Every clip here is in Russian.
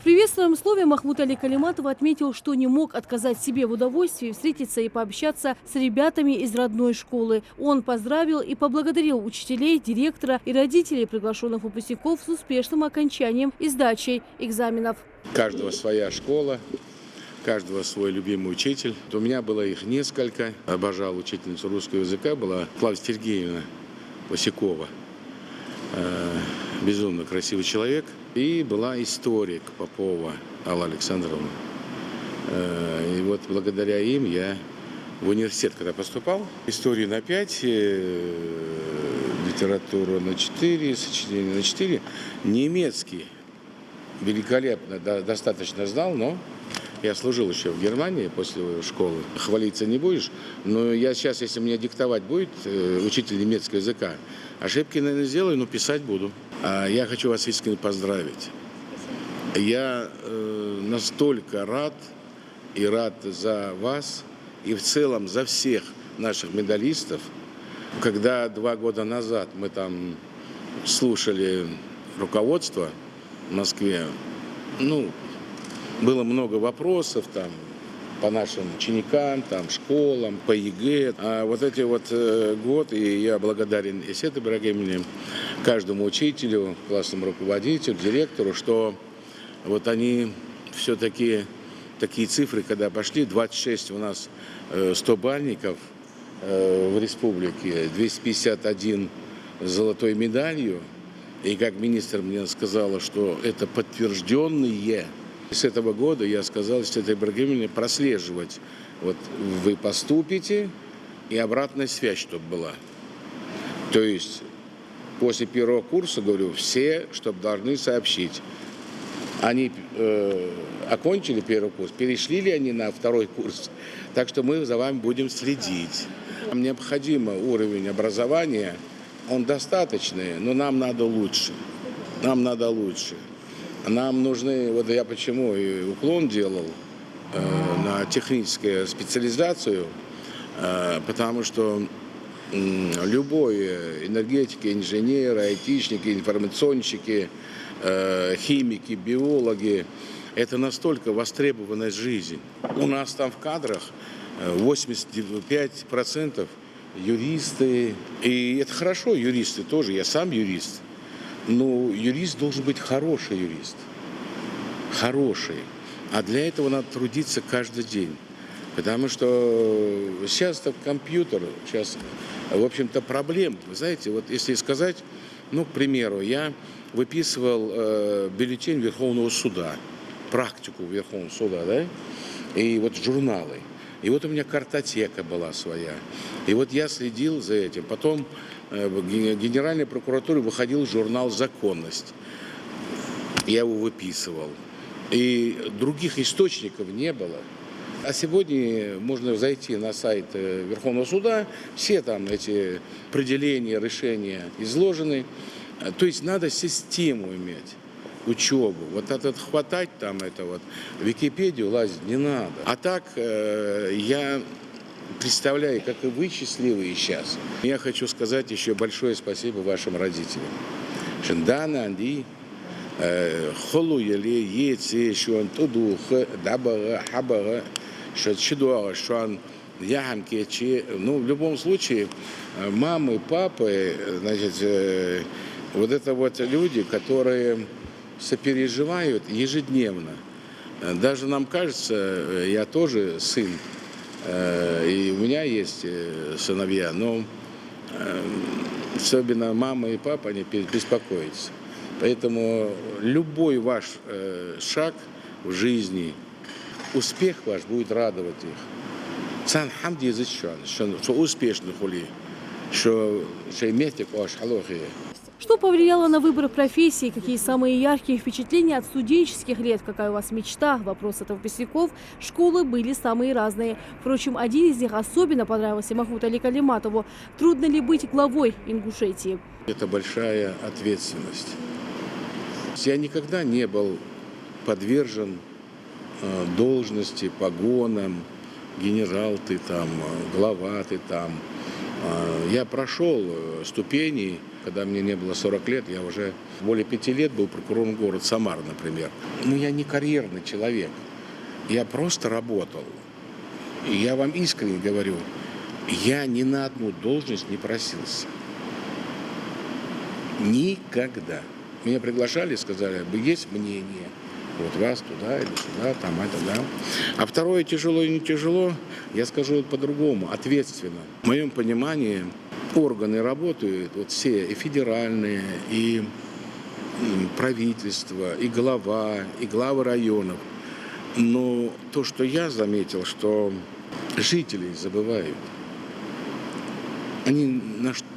В приветственном слове Махмуд Али Калиматов отметил, что не мог отказать себе в удовольствии встретиться и пообщаться с ребятами из родной школы. Он поздравил и поблагодарил учителей, директора и родителей приглашенных выпускников с успешным окончанием и сдачей экзаменов. У каждого своя школа, у каждого свой любимый учитель. У меня было их несколько. Обожал учительницу русского языка, была Клавдия Сергеевна Васякова. Безумно красивый человек. И была историк Попова Алла Александровна. И вот благодаря им я в университет, когда поступал, историю на 5, литературу на 4, сочинение на 4, немецкий великолепно, достаточно знал, но я служил еще в Германии после школы. Хвалиться не будешь, но я сейчас, если мне диктовать будет учитель немецкого языка, ошибки, наверное, сделаю, но писать буду. Я хочу вас искренне поздравить. Я настолько рад за вас и в целом за всех наших медалистов. Когда 2 года назад мы там слушали руководство в Москве, было много вопросов там по нашим ученикам, там, школам, по ЕГЭ. А вот эти вот год, и я благодарен Эсет Ибрагимовне, каждому учителю, классному руководителю, директору, что вот они все-таки такие цифры, когда пошли, 26 у нас 100-бальников в республике, 251 с золотой медалью. И как министр мне сказала, что это подтвержденные. С этого года я сказал Эсет Ибрагимовне прослеживать. Вот вы поступите, и обратная связь, чтобы была. То есть после первого курса, говорю, все, чтобы должны сообщить. Они окончили первый курс, перешли ли они на 2-й курс. Так что мы за вами будем следить. Нам необходим уровень образования, он достаточный, но нам надо лучше. Нам надо лучше. Нам нужны, вот я почему и уклон делал на техническую специализацию, потому что любой энергетики, инженеры, айтишники, информационщики, химики, биологи, это настолько востребованная жизнь. У нас там в кадрах 85% юристы, и это хорошо, юристы тоже, я сам юрист. Но юрист должен быть хороший юрист. Хороший. А для этого надо трудиться каждый день. Потому что сейчас-то компьютер, сейчас, в общем-то, проблем. Вы знаете, вот если сказать, к примеру, я выписывал бюллетень Верховного суда, практику Верховного суда, да, и вот журналы. И вот у меня картотека была своя. И вот я следил за этим. Потом в Генеральной прокуратуре выходил журнал «Законность». Я его выписывал. И других источников не было. А сегодня можно зайти на сайт Верховного суда, все там эти определения, решения изложены. То есть надо систему иметь, учебу. Вот этот хватать там это вот, в Википедию лазить не надо. А так я представляю, как и вы счастливые сейчас. Я хочу сказать еще большое спасибо вашим родителям. Шендана, Анди, Холу еле, Еци, Шуан Туду, Дабара, Хабара, Шадшидуара, Шуан Яханкечи. В любом случае, мамы, папы, значит, вот это вот люди, которые сопереживают ежедневно. Даже нам кажется, я тоже сын, и у меня есть сыновья, но особенно мама и папа, они беспокоятся. Поэтому любой ваш шаг в жизни, успех ваш будет радовать их. Сан хамди язычан, что успешный хули, что метик ваш халохи. Что повлияло на выбор профессии? Какие самые яркие впечатления от студенческих лет? Какая у вас мечта? Вопросы от выпускников школы были самые разные. Впрочем, один из них особенно понравился Махмуду Али Калиматову. Трудно ли быть главой Ингушетии? Это большая ответственность. Я никогда не был подвержен должности, погонам, генерал ты там, глава ты там. Я прошел ступени когда мне не было 40 лет, я уже более 5 лет был прокурором города Самары, например. Но я не карьерный человек, я просто работал. И я вам искренне говорю, я ни на одну должность не просился. Никогда. Меня приглашали, сказали, есть мнение. Вот вас туда или сюда, там это, да. А второе, тяжело и не тяжело, я скажу по-другому, ответственно. В моем понимании органы работают, вот все, и федеральные, и правительство, и главы районов. Но то, что я заметил, что жителей забывают. Они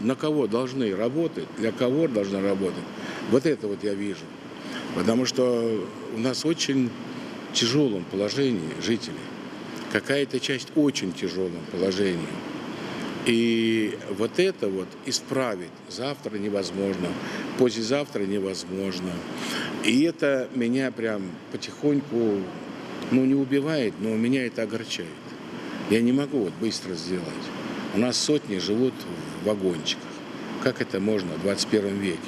на кого должны работать, для кого должны работать. Вот это вот я вижу. Потому что у нас в очень тяжелом положении жители. Какая-то часть очень тяжелом положении. И вот это вот исправить завтра невозможно, послезавтра невозможно. И это меня прям потихоньку, не убивает, но меня это огорчает. Я не могу вот быстро сделать. У нас сотни живут в вагончиках. Как это можно в 21 веке?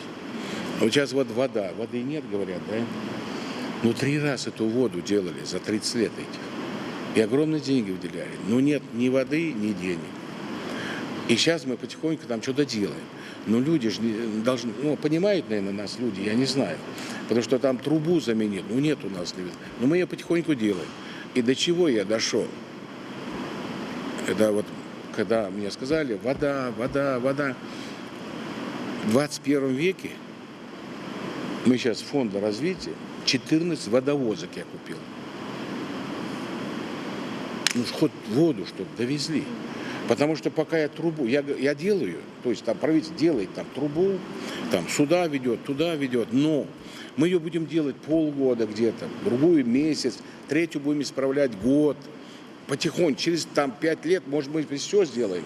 Вот сейчас вот воды нет, говорят, да? 3 раза эту воду делали за 30 лет этих. И огромные деньги выделяли. Но нет ни воды, ни денег. И сейчас мы потихоньку там что-то делаем. Но люди же должны, понимают, наверное, нас люди, я не знаю. Потому что там трубу заменить, нет у нас. Но мы ее потихоньку делаем. И до чего я дошел? Это вот, когда мне сказали, вода. В 21 веке мы сейчас фонда развития 14 водовозок я купил. Хоть воду, чтобы довезли. Потому что пока я трубу, я делаю, то есть там правительство делает там трубу, там сюда ведет, туда ведет, но мы ее будем делать полгода где-то, другую месяц, третью будем исправлять год, потихоньку, через 5 лет, может быть, мы все сделаем.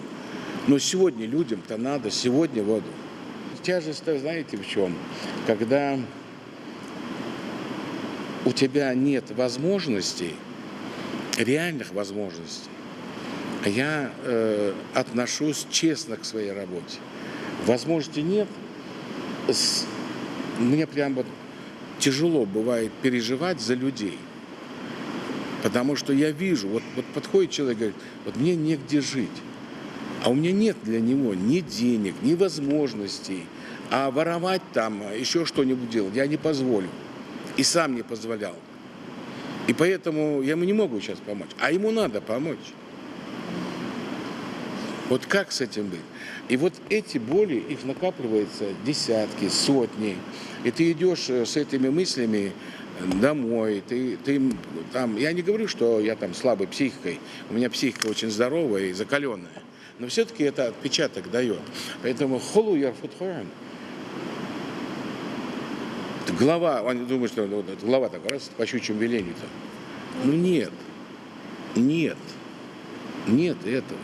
Но сегодня людям-то надо, сегодня воду. Тяжесть, знаете, в чем? Когда у тебя нет возможностей, реальных возможностей, я отношусь честно к своей работе. Возможности нет. Мне прям вот тяжело бывает переживать за людей. Потому что я вижу, вот подходит человек и говорит, вот мне негде жить. А у меня нет для него ни денег, ни возможностей. А воровать там, еще что-нибудь делать я не позволю. И сам не позволял. И поэтому я ему не могу сейчас помочь. А ему надо помочь. Вот как с этим быть? И вот эти боли, их накапливается десятки, сотни. И ты идешь с этими мыслями домой. Ты там, я не говорю, что я там слабой психикой. У меня психика очень здоровая и закаленная. Но все-таки это отпечаток дает. Поэтому холу ярфутхоян. Голова, они думают, что голова так раз по щучьему велению-то. Нет этого.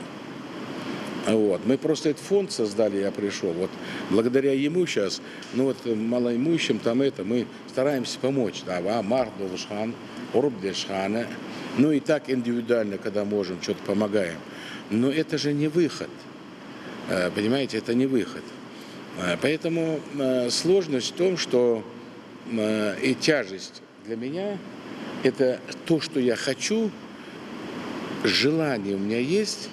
Вот. Мы просто этот фонд создали, я пришел. Вот благодаря ему сейчас, малоимущим мы стараемся помочь. И так индивидуально, когда можем, что-то помогаем. Но это же не выход. Понимаете, это не выход. Поэтому сложность в том, что и тяжесть для меня – это то, что я хочу, желание у меня есть,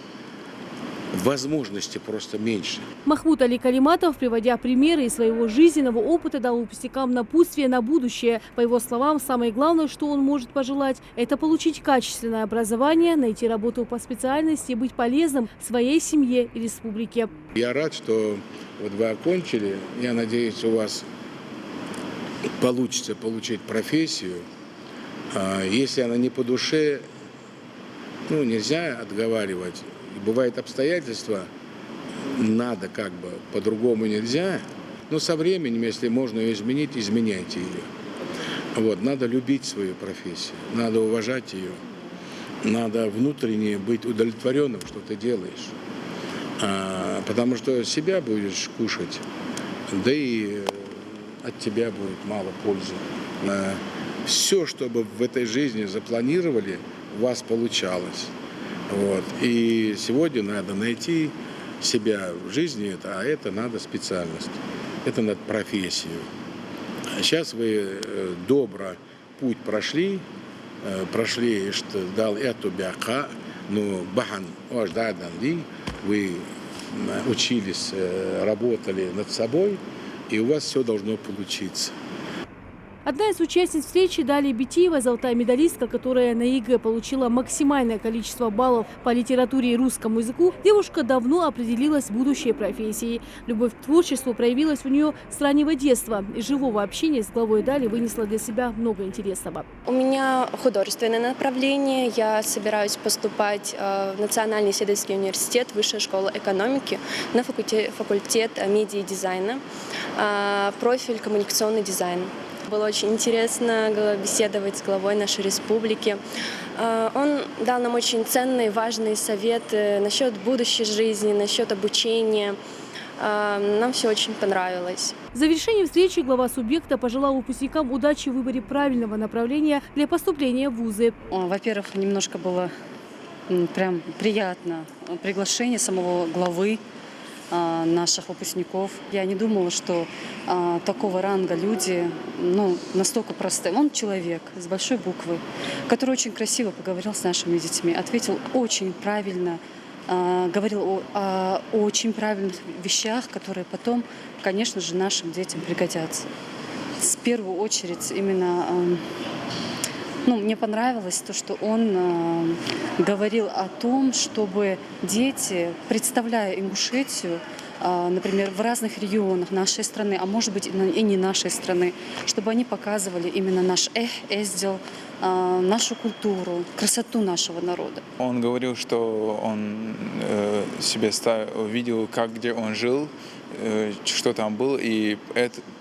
возможности просто меньше. Махмуд Али Калиматов, приводя примеры из своего жизненного опыта, дал выпускникам напутствие на будущее. По его словам, самое главное, что он может пожелать, это получить качественное образование, найти работу по специальности и быть полезным своей семье и республике. Я рад, что вы окончили. Я надеюсь, у вас получится получить профессию. Если она не по душе, нельзя отговаривать. Бывают обстоятельства, надо по-другому нельзя. Но со временем, если можно ее изменить, изменяйте ее. Надо любить свою профессию, надо уважать ее, надо внутренне быть удовлетворенным, что ты делаешь. Потому что себя будешь кушать, да и от тебя будет мало пользы. Все, что вы в этой жизни запланировали, у вас получалось. И сегодня надо найти себя в жизни, а это надо специальность. это над профессию. Сейчас вы добро путь прошли, что дал эту бяка, но бахан ождадан ли, вы учились, работали над собой, и у вас все должно получиться. Одна из участниц встречи Далия Битиева, золотая медалистка, которая на ЕГЭ получила максимальное количество баллов по литературе и русскому языку, девушка давно определилась с будущей профессией. Любовь к творчеству проявилась у нее с раннего детства. Из живого общения с главой Дали вынесла для себя много интересного. У меня художественное направление. Я собираюсь поступать в Национальный исследовательский университет, Высшая школа экономики, на факультет медиа и дизайна, профиль коммуникационный дизайн. Было очень интересно беседовать с главой нашей республики. Он дал нам очень ценные, важные советы насчет будущей жизни, насчет обучения. Нам все очень понравилось. В завершении встречи глава субъекта пожелал выпускникам удачи в выборе правильного направления для поступления в вузы. Во-первых, немножко было прям приятно приглашение самого главы наших выпускников. Я не думала, что такого ранга люди настолько простые. Он человек с большой буквы, который очень красиво поговорил с нашими детьми, ответил очень правильно, говорил о очень правильных вещах, которые потом, конечно же, нашим детям пригодятся. В первую очередь именно мне понравилось то, что он говорил о том, чтобы дети, представляя Ингушетию, например, в разных регионах нашей страны, а может быть и не нашей страны, чтобы они показывали именно наш эздел, нашу культуру, красоту нашего народа. Он говорил, что он себе видел, где он жил, что там был, и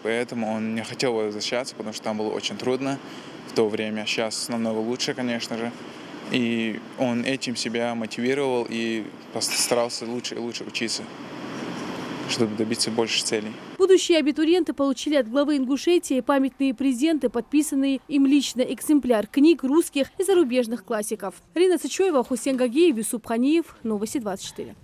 поэтому он не хотел возвращаться, потому что там было очень трудно в то время. Сейчас намного лучше, конечно же. И он этим себя мотивировал и постарался лучше и лучше учиться, чтобы добиться больше целей. Будущие абитуриенты получили от главы Ингушетии памятные презенты, подписанные им лично экземпляр книг русских и зарубежных классиков. Рина Сычоева, Хусен Гагеев, Юсуп Ханиев. Новости 24.